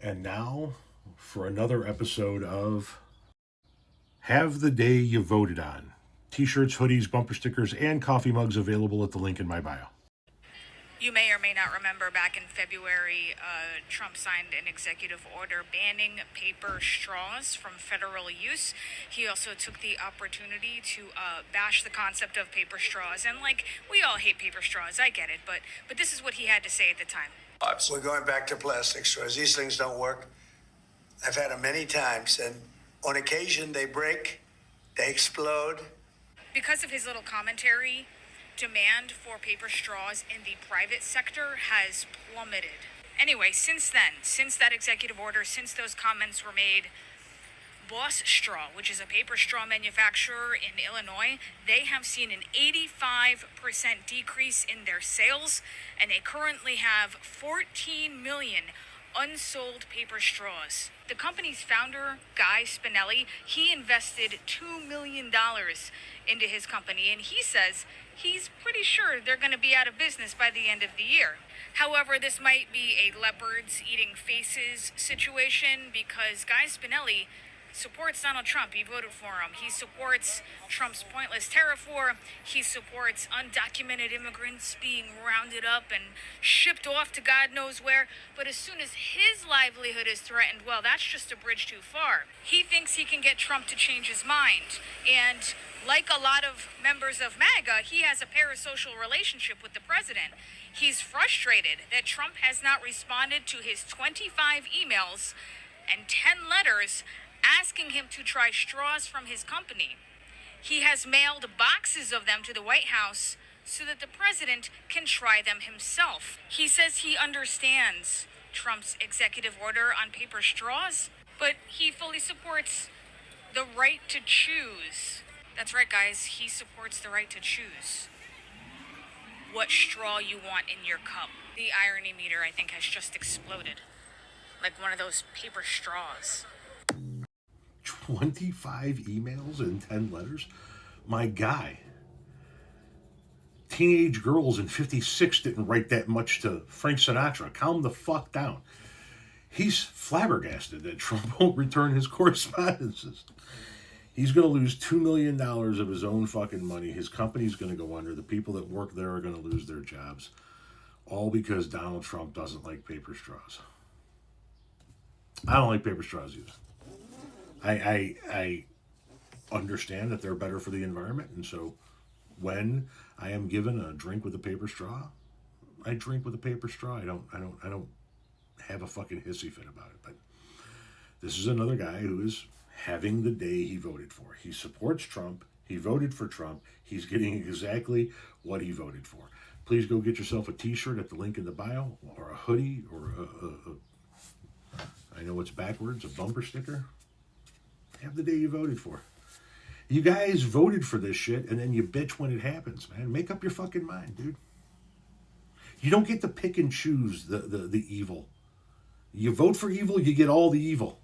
And now for another episode of Have the Day You Voted On. T-shirts, hoodies, bumper stickers, and coffee mugs available at the link in my bio. You may or may not remember back in February, Trump signed an executive order banning paper straws from federal use. He also took the opportunity to bash the concept of paper straws. And, we all hate paper straws, I get it, but this is what he had to say at the time. We're going back to plastic straws. These things don't work. I've had them many times, and on occasion they break, they explode. Because of his little commentary, demand for paper straws in the private sector has plummeted. Anyway, since then, since that executive order, since those comments were made, Boss Straw, which is a paper straw manufacturer in Illinois, they have seen an 85% decrease in their sales, and they currently have 14 million unsold paper straws. The company's founder, Guy Spinelli, he invested $2 million into his company, and he says he's pretty sure they're going to be out of business by the end of the year. However, this might be a leopards eating faces situation because Guy Spinelli supports Donald Trump. He voted for him. He supports Trump's pointless tariff war. He supports undocumented immigrants being rounded up and shipped off to God knows where. But as soon as his livelihood is threatened, well, that's just a bridge too far. He thinks he can get Trump to change his mind. And like a lot of members of MAGA, he has a parasocial relationship with the president. He's frustrated that Trump has not responded to his 25 emails and 10 letters asking him to try straws from his company. He has mailed boxes of them to the White House so that the president can try them himself. He says he understands Trump's executive order on paper straws, but he fully supports the right to choose. That's right, guys. He supports the right to choose what straw you want in your cup. The irony meter, I think, has just exploded. Like one of those paper straws. 25 emails and 10 letters? My guy. Teenage girls in 56 didn't write that much to Frank Sinatra. Calm the fuck down. He's flabbergasted that Trump won't return his correspondences. He's going to lose $2 million of his own fucking money. His company's going to go under. The people that work there are going to lose their jobs. All because Donald Trump doesn't like paper straws. I don't like paper straws either. I understand that they're better for the environment, and so when I am given a drink with a paper straw, I drink with a paper straw. I don't have a fucking hissy fit about it. But this is another guy who is having the day he voted for. He supports Trump. He voted for Trump. He's getting exactly what he voted for. Please go get yourself a t-shirt at the link in the bio, or a hoodie, or I know it's backwards, a bumper sticker. Have the day you voted for. You guys voted for this shit, and then you bitch when it happens, man. Make up your fucking mind, dude. You don't get to pick and choose the evil. You vote for evil, you get all the evil.